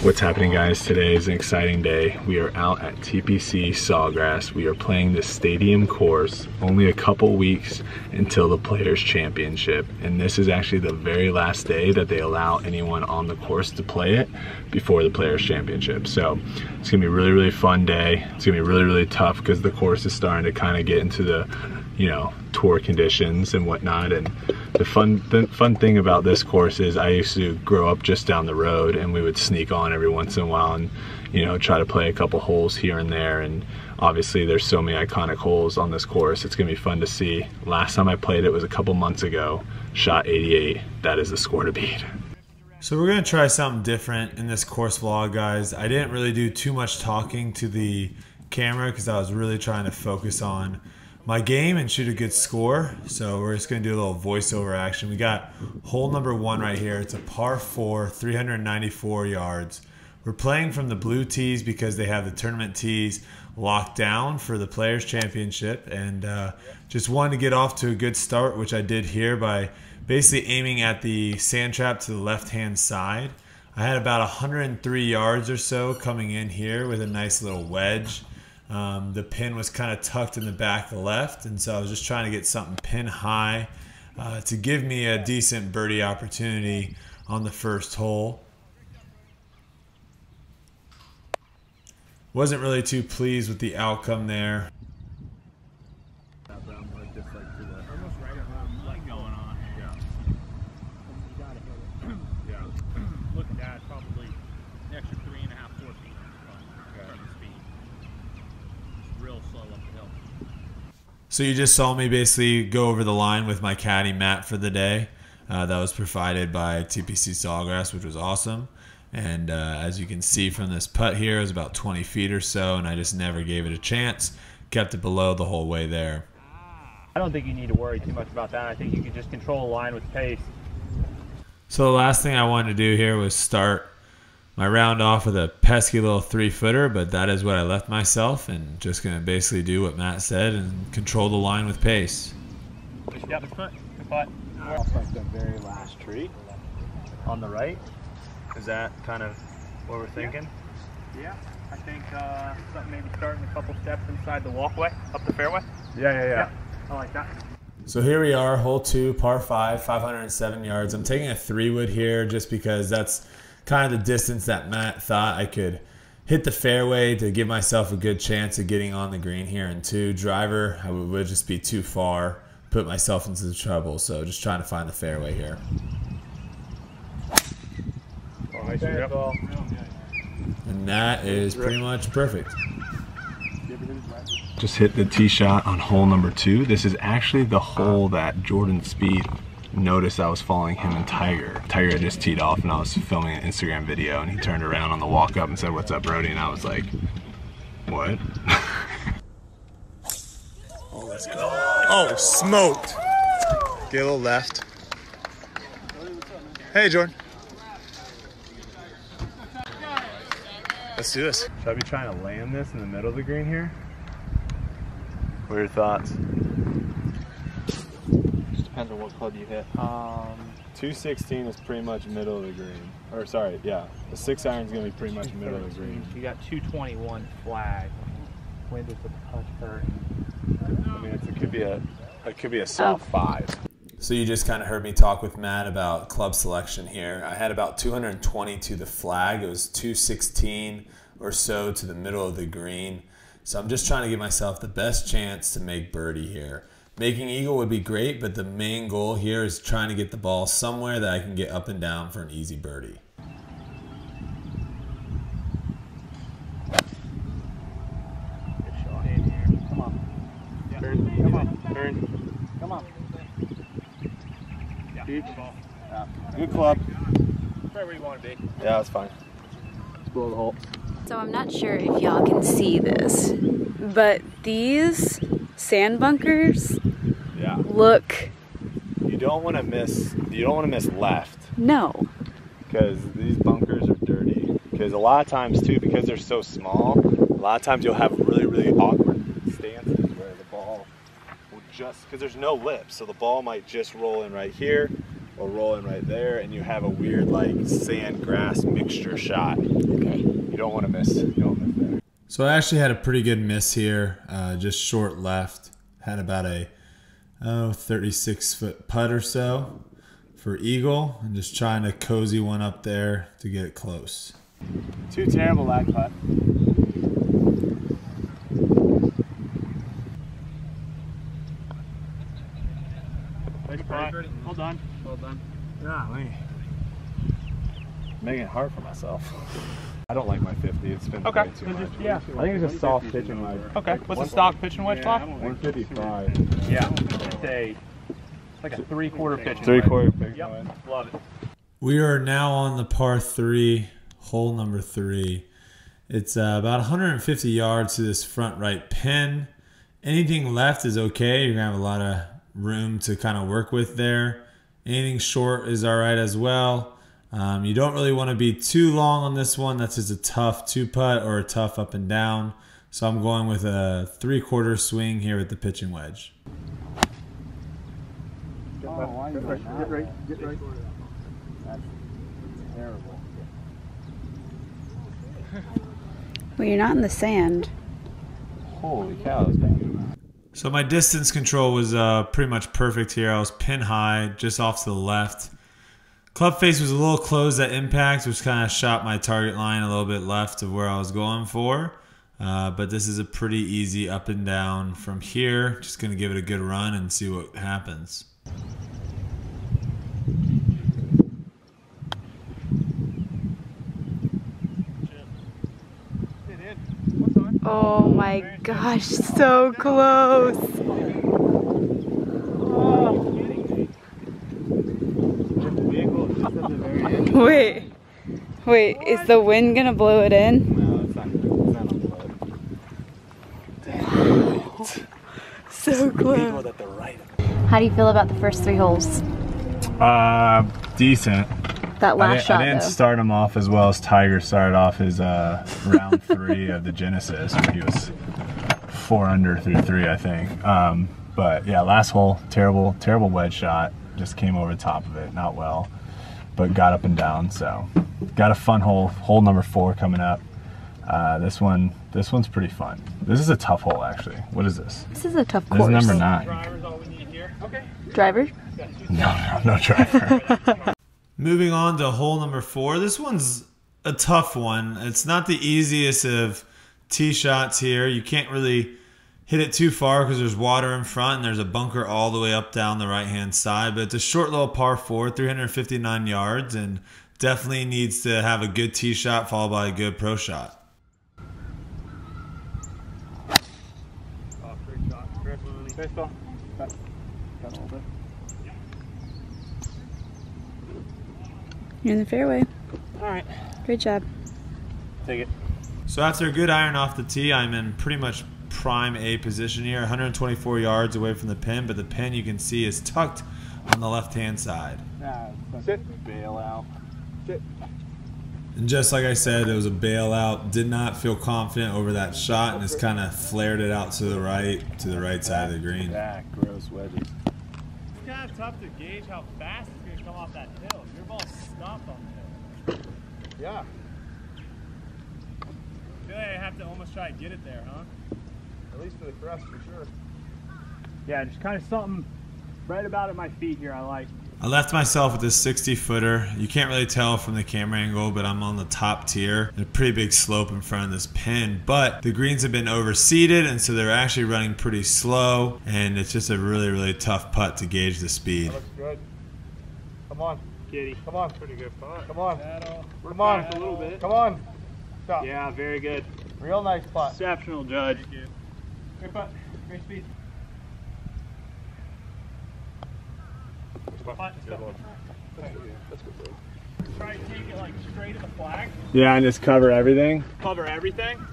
What's happening, guys? Today is an exciting day. We are out at TPC Sawgrass. We are playing the stadium course, only a couple weeks until the Players Championship. And this is actually the very last day that they allow anyone on the course to play it before the Players Championship. So it's gonna be a really, really fun day. It's gonna be really, really tough because the course is starting to kind of get into the, you know, tour conditions and whatnot. And the fun thing about this course is I used to grow up just down the road, and we would sneak on every once in a while and, you know, try to play a couple holes here and there. And obviously there's so many iconic holes on this course. It's gonna be fun to see. Last time I played it was a couple months ago. Shot 88. That is the score to beat. So we're gonna try something different in this course vlog, guys. I didn't really do too much talking to the camera because I was really trying to focus on my game and shoot a good score. So we're just gonna do a little voiceover action. We got hole number 1 right here. It's a par 4, 394 yards. We're playing from the blue tees because they have the tournament tees locked down for the Players Championship, and just wanted to get off to a good start, which I did here by basically aiming at the sand trap to the left-hand side. I had about 103 yards or so coming in here with a nice little wedge. The pin was kind of tucked in the back left, and so I was just trying to get something pin high to give me a decent birdie opportunity on the first hole. Wasn't really too pleased with the outcome there. Look at that, probably an extra 3.5, 4 feet from the speed. Real slow up the hill. So you just saw me basically go over the line with my caddy Matt for the day. That was provided by TPC Sawgrass, which was awesome. And as you can see from this putt here, it was about 20 feet or so, and I just never gave it a chance. Kept it below the whole way there. I don't think you need to worry too much about that. I think you can just control the line with pace. So the last thing I wanted to do here was start my round off with a pesky little 3-footer, but that is what I left myself, and just going to basically do what Matt said and control the line with pace. Yep, good putt. Off like the very last tree on the right. Is that kind of what we're thinking? Yeah, I think something maybe starting a couple steps inside the walkway, up the fairway. Yeah. I like that. So here we are, hole 2, par 5, 507 yards. I'm taking a 3-wood here just because that's kind of the distance that Matt thought I could hit the fairway to give myself a good chance of getting on the green here. And 2, driver, I would just be too far, put myself into the trouble. So just trying to find the fairway here. Nice. And that is pretty much perfect. Just hit the tee shot on hole number 2. This is actually the hole that Jordan Spieth noticed I was following him and Tiger. Tiger had just teed off, and I was filming an Instagram video, and he turned around on the walk up and said, "What's up, Brodie?" And I was like, "What?" Oh, let's go. Oh, smoked. Get a little left. Hey, Jordan. Let's do this. Should I be trying to land this in the middle of the green here? What are your thoughts? Just depends on what club you hit. 216 is pretty much middle of the green. Or sorry, yeah. The 6-iron is going to be pretty much middle of the green. You got 221 flag. Wind is a touch hurt. I mean, it could be a soft 5. So you just kind of heard me talk with Matt about club selection here. I had about 220 to the flag. It was 216 or so to the middle of the green. So I'm just trying to give myself the best chance to make birdie here. Making eagle would be great, but the main goal here is trying to get the ball somewhere that I can get up and down for an easy birdie. Good shot in here. Come on. Yeah. Come on. Yeah. Good club. Right where you want to be. Yeah, that's fine. Let's blow the hole. So I'm not sure if y'all can see this, but these sand bunkers look. You don't want to miss left. No. Because these bunkers are dirty. Because a lot of times too, because they're so small, a lot of times you'll have really, really awkward stances where the ball will just, because there's no lip, so the ball might just roll in right here, or roll in right there, and you have a weird like sand grass mixture shot. Okay. You don't want to miss. You don't miss there. So I actually had a pretty good miss here, just short left. Had about a 36-foot putt or so for eagle, and just trying to cozy one up there to get it close. 2 terrible lag putt. Ready. Hold on. Well done. Golly. Making it hard for myself. I don't like my 50. It's been way too much. Yeah. I think it's a soft pitching wedge. Okay. What's the stock pitching wedge clock? 155. Yeah. It's like a 3/4 pitching. 3/4 pitching Yep. wedge. Love it. We are now on the par 3, hole number 3. It's about 150 yards to this front right pin. Anything left is okay. You're going to have a lot of room to kind of work with there. Anything short is all right as well. You don't really want to be too long on this one. That's just a tough 2-putt or a tough up and down. So I'm going with a 3/4 swing here with the pitching wedge. Get right. That's terrible. Well, you're not in the sand. Holy cow, that's bad. So my distance control was pretty much perfect here. I was pin high, just off to the left. Club face was a little closed at impact, which kind of shot my target line a little bit left of where I was going for. But this is a pretty easy up and down from here. Just going to give it a good run and see what happens. Oh my gosh, so close. Wait, is the wind gonna blow it in? No, it's not on the road. So close. At the right. How do you feel about the first 3 holes? Decent. That last shot, I didn't though. start him off as well as Tiger started off his round 3 of the Genesis, where he was 4 under through 3, I think. But yeah, last hole, terrible wedge shot. Just came over the top of it, not well, but got up and down. So got a fun hole number 4 coming up. This one's pretty fun. This is a tough hole, actually. What is this? This is a tough This course. is number 9. Driver's all we need here. Okay. Driver? No driver. Moving on to hole number 4. This one's a tough one. It's not the easiest of tee shots here. You can't really hit it too far because there's water in front and there's a bunker all the way up down the right hand side. But it's a short little par 4, 359 yards, and definitely needs to have a good tee shot followed by a good pro shot. Great shot. Baseball. Got a little bit. You're in the fairway. All right. Great job. Take it. So after a good iron off the tee, I'm in pretty much prime A position here, 124 yards away from the pin, but the pin you can see is tucked on the left-hand side. Sit. Bail out. Sit. And just like I said, it was a bailout. Did not feel confident over that shot and just kind of flared it out to the right side of the green. Back, gross wedges. It's kind of tough to gauge how fast it's going to come off that hill. Your ball's stopped on the hill. Yeah. I feel like I have to almost try to get it there, huh? At least for the crest, for sure. Yeah, just kind of something right about at my feet here I like. I left myself with this 60-footer. You can't really tell from the camera angle, but I'm on the top tier. There's a pretty big slope in front of this pin, but the greens have been overseeded, and so they're actually running pretty slow, and it's just a really, really tough putt to gauge the speed. That looks good. Come on. Kitty. Come on. Pretty good putt. Come on. We're Come on. back a little bit. Come on. Stop. Yeah, very good. Real nice putt. Exceptional, Judge. Thank you. Great putt. Great speed. Try to take it like straight at the flag. Yeah, and just cover everything. Cover everything.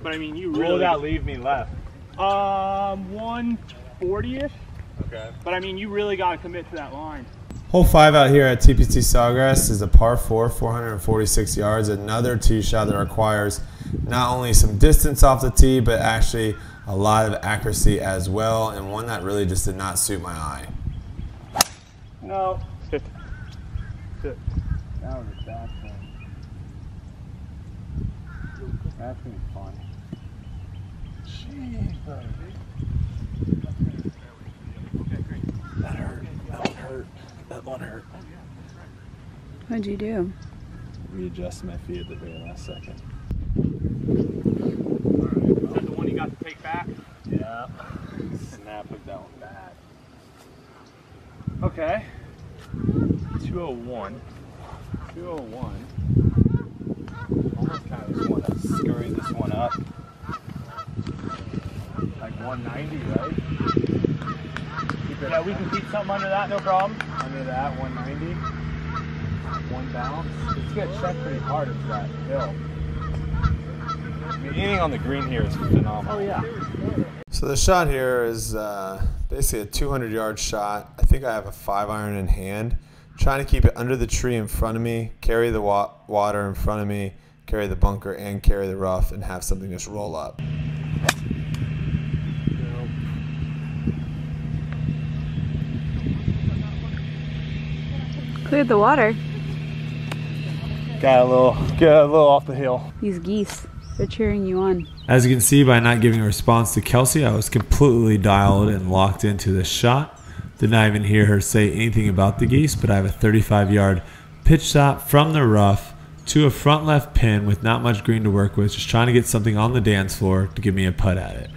But I mean, you What really. will that leave me left? 140-ish. Okay. But I mean, you really got to commit to that line. Hole 5 out here at TPC Sawgrass is a par 4, 446 yards. Another tee shot that requires not only some distance off the tee, but actually a lot of accuracy as well, and one that really just did not suit my eye. No. 50. That was a bad thing. That's gonna be fun. Jeez, buddy. That hurt. That one hurt. That one hurt. What'd you do? Readjust my feet at the very last second. Is that the one you got to take back? Yeah. Snap with that one bad. Okay. 201. 201. Almost kind of just want to scurry this one up. Like 190, right? Yeah, we can keep something under that, no problem. Under that, 190. One bounce. It's going to check pretty hard into that hill. I mean, anything on the green here is phenomenal. Oh, yeah. So the shot here is basically a 200-yard shot. I think I have a 5-iron in hand. Trying to keep it under the tree in front of me, carry the water in front of me, carry the bunker, and carry the rough, and have something just roll up. Cleared the water. Get a little off the hill. These geese, they're cheering you on. As you can see by not giving a response to Kelsey, I was completely dialed and locked into this shot. Did not even hear her say anything about the geese, but I have a 35-yard pitch shot from the rough to a front left pin with not much green to work with, just trying to get something on the dance floor to give me a putt at it.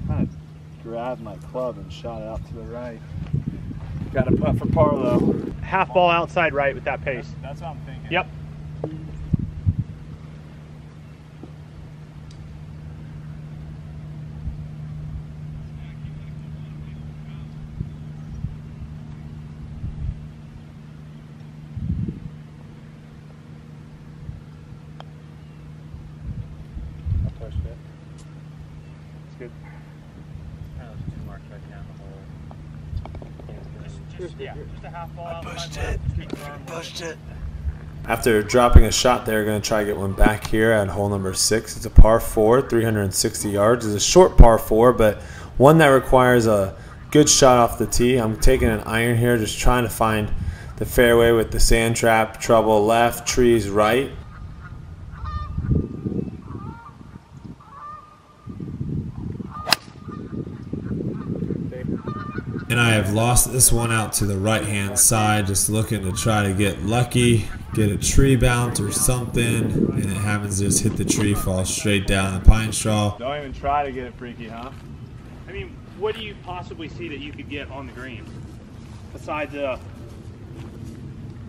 Kind of grabbed my club and shot it out to the right. Got a putt for par though. Half ball outside right with that pace. That's what I'm thinking. Yep. Just a half ball outside. Pushed it. After dropping a shot there, going to try to get one back here at hole number 6. It's a par 4, 360 yards. It's a short par 4, but one that requires a good shot off the tee. I'm taking an iron here, just trying to find the fairway with the sand trap, trouble left, trees right. And I have lost this one out to the right-hand side, just looking to try to get lucky, get a tree bounce or something, and it happens to just hit the tree, fall straight down the pine straw. Don't even try to get it freaky, huh? I mean, what do you possibly see that you could get on the green? Besides the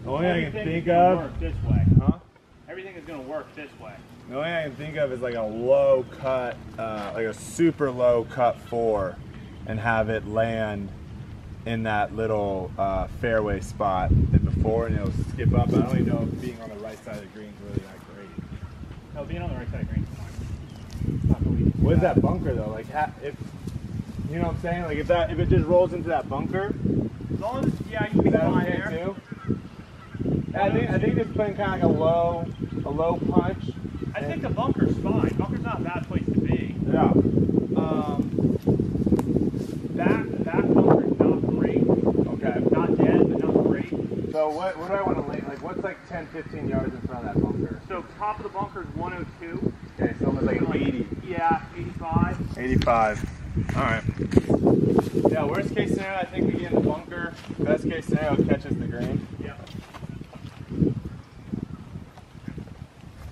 only thing I can think of of, this way. huh? Everything is going to work this way. The only thing I can think of is like a low cut, like a super low cut 4, and have it land in that little fairway spot before, and it'll skip up. I don't even know if being on the right side of the green is really that great. No, being on the right side of the green is fine. What is that bunker though? Like, if you know what I'm saying? Like, if it just rolls into that bunker, As long as, yeah, you can be fine there. too. I think it's playing kind of like a low punch. I think the bunker's fine. Bunker's not a bad place to be. Yeah. That bunker's not great. Okay. Not dead, but not great. So what do I want to land? Like, what's like 10, 15 yards in front of that bunker? So top of the bunker is 102. Okay, so almost like an 80. Yeah, 85. 85. All right. Yeah, worst case scenario, I think we get in the bunker. Best case scenario, it catches the green. Yeah.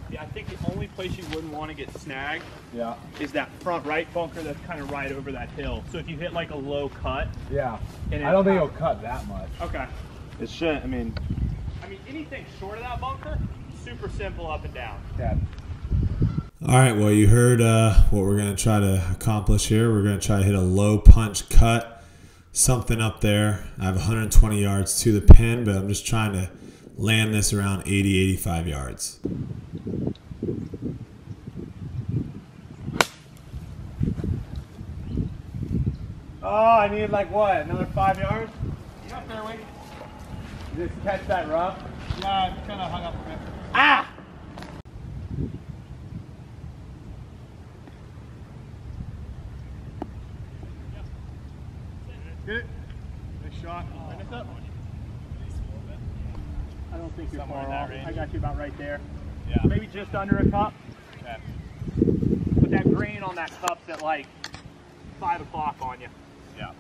Yeah, I think the only place you wouldn't want to get snagged Yeah. is that front right bunker that's kind of right over that hill. So if you hit like a low cut. Yeah. And I don't think it'll cut that much. Okay. It shouldn't. I mean, Anything short of that bunker, super simple up and down. yeah. All right, well, you heard what we're going to try to accomplish here. We're going to try to hit a low punch cut, something up there. I have 120 yards to the pin, but I'm just trying to land this around 80, 85 yards. Oh, I need like what? Another 5 yards? Yeah, fairway. Just catch that rough. Yeah, kind of hung up a bit. Ah! don't think you're Somewhere far in that off. range. I got you about right there. Yeah. Maybe just under a cup. Okay. But that grain on that cup's at like 5 o'clock on you. Yeah.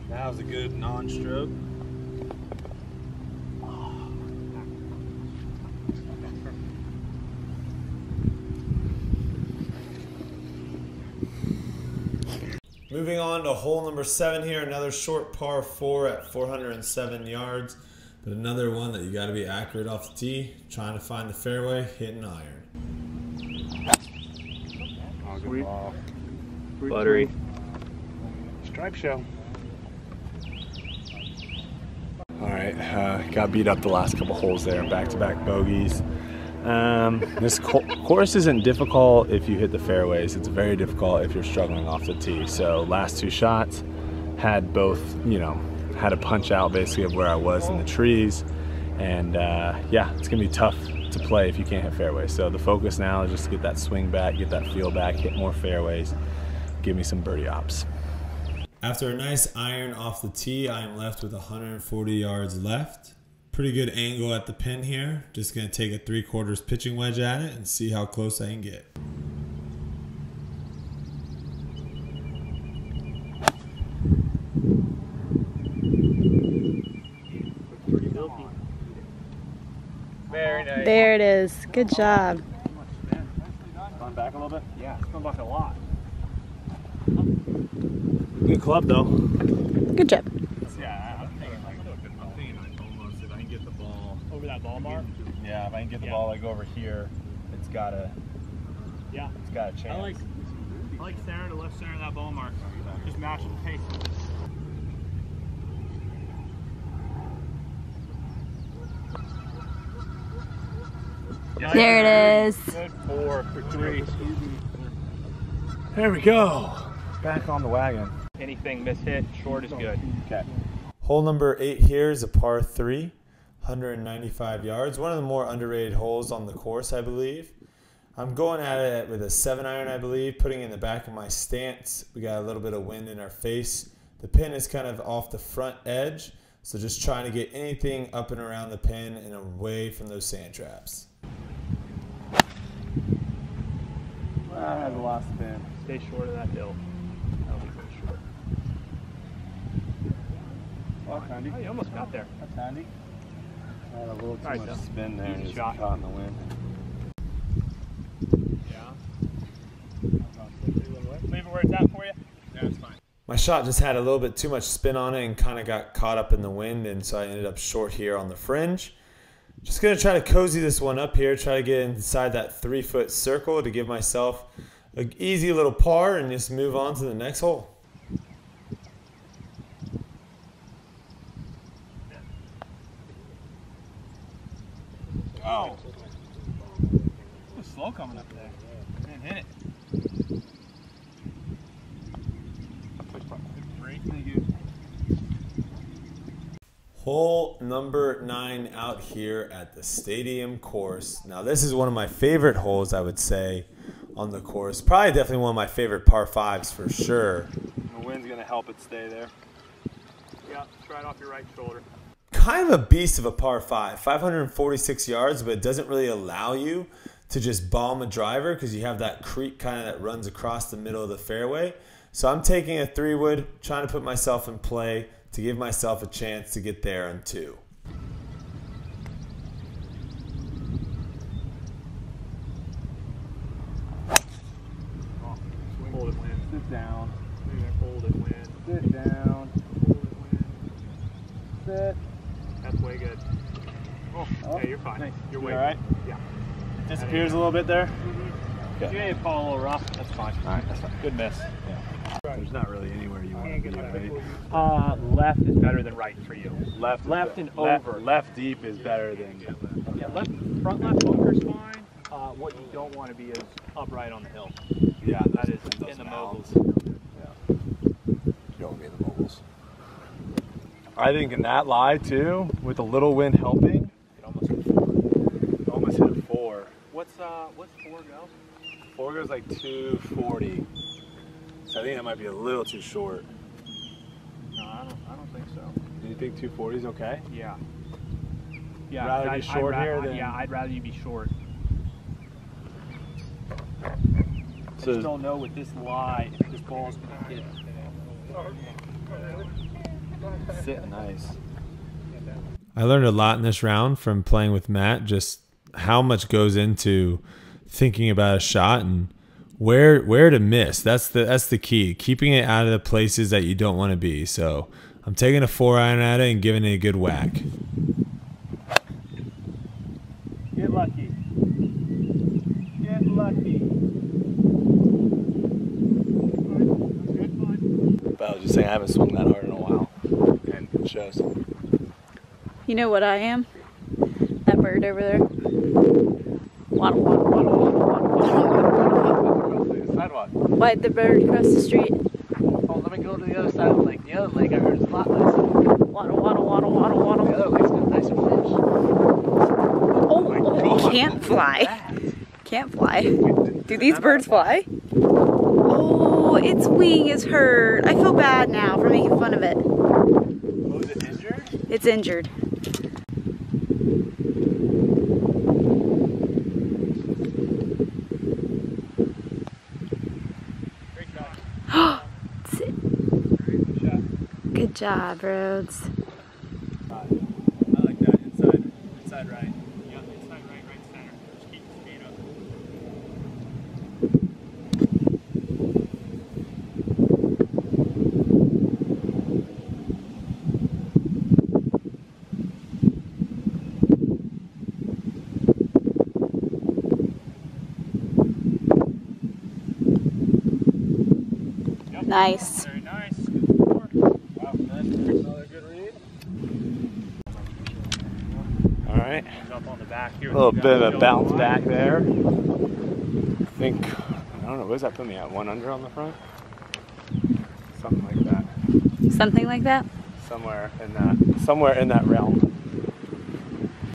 That was a good non-stroke. Moving on to hole number 7 here, another short par 4 at 407 yards, but another one that you got to be accurate off the tee, trying to find the fairway, hitting iron. Oh, good Sweet. ball. Buttery. Stripe show. All right, got beat up the last couple holes there, back-to-back bogeys. This course isn't difficult if you hit the fairways. It's very difficult if you're struggling off the tee. So last 2 shots had both, you know, had a punch out basically of where I was in the trees. And yeah, it's gonna be tough to play if you can't hit fairways. So the focus now is just to get that swing back, get that feel back, hit more fairways, give me some birdie ops. After a nice iron off the tee, I am left with 140 yards left. Pretty good angle at the pin here. Just gonna take a 3/4 pitching wedge at it and see how close I can get. Very nice. There it is. Good job. Run back a little bit. Yeah, it's going back a lot. Good club though. Good job. Yeah, I'm thinking almost if I can get the ball. Over that ball mark. Yeah, if I can get the Yeah. ball like over here, it's got a chance. I like center to left center of that ball mark. Just matching the pace. There it is. Good 4 for 3. There we go. Back on the wagon. Anything mishit, short is good. Okay. Hole number 8 here is a par 3, 195 yards. One of the more underrated holes on the course, I believe. I'm going at it with a 7-iron, I believe, putting it in the back of my stance. We got a little bit of wind in our face. The pin is kind of off the front edge, so just trying to get anything up and around the pin and away from those sand traps. That has a lot of spin. Stay short of that hill. That'll be pretty short. Oh, handy. Oh, you almost got there. That's handy. I had a little too Alright, much Bill. spin there. Easy It's shot. caught in the wind. Yeah. Leave it where it's at for you? Yeah, it's fine. My shot just had a little bit too much spin on it and kind of got caught up in the wind, and so I ended up short here on the fringe. Just going to try to cozy this one up here, try to get inside that 3-foot circle to give myself an easy little par and just move on to the next hole. Oh! It was slow coming up there. Didn't hit it. Thank you. Hole number 9 out here at the stadium course. Now this is one of my favorite holes, I would say, on the course. Probably definitely one of my favorite par 5s for sure. The wind's going to help it stay there. Yeah, it's right off your right shoulder. Kind of a beast of a par 5, 546 yards, but it doesn't really allow you to just bomb a driver because you have that creek kind of that runs across the middle of the fairway. So I'm taking a 3-wood, trying to put myself in play to give myself a chance to get there on 2. Hold it, wind. Sit down. Hold it, wind. Sit down. Hold it, wind. Sit. That's way good. Oh, hey, you're fine. Nice. You're You way all right? good. Yeah. It disappears a little bit there. You may fall a little rough. That's fine. All right, that's fine. Good miss. There's not really anywhere you want to be, right? Left is better than right for you. Left and over. Left deep is better than Yeah, front left bunker's fine. What you don't want to be is upright on the hill. yeah. That is in the moguls. Yeah. Don't be in the moguls. I think in that lie too, with a little wind helping, What's 4 go? 4 goes like 240. So I think that might be a little too short. No, I don't think so. Do you think 240 is okay? Yeah. Yeah. Rather be short here than... Yeah, I'd rather you be short. I So just don't know with this lie if this ball's gonna get sitting nice. I learned a lot in this round from playing with Matt, just how much goes into thinking about a shot and where to miss. That's the key. Keeping it out of the places that you don't want to be. So I'm taking a 4-iron at it and giving it a good whack. Get lucky. Get lucky. But I was just saying I haven't swung that hard in a while. And it shows. You know what I am? That bird over there. Waddle, waddle, waddle, waddle, waddle, waddle. Sidewalk. Why the bird across the street? Oh, let me go to the other side of the lake. The other lake I heard is a lot nicer. Waddle, waddle, waddle, waddle, waddle. The other lake's got nicer fish. Oh, can't fly. Can't fly. Do these birds fly? Oh, its wing is hurt. I feel bad now for making fun of it. Oh, is it injured? It's injured. Good job, Rhodes. I like that. Inside right. Yeah, inside right center. Just keep the speed up. Nice. Very nice. Good score. Wow, another good read. All right. Up on the back here. A little bit of a bounce back there. I think, I don't know, what does that put me at? 1 under on the front? Something like that. Something like that? Somewhere in that realm.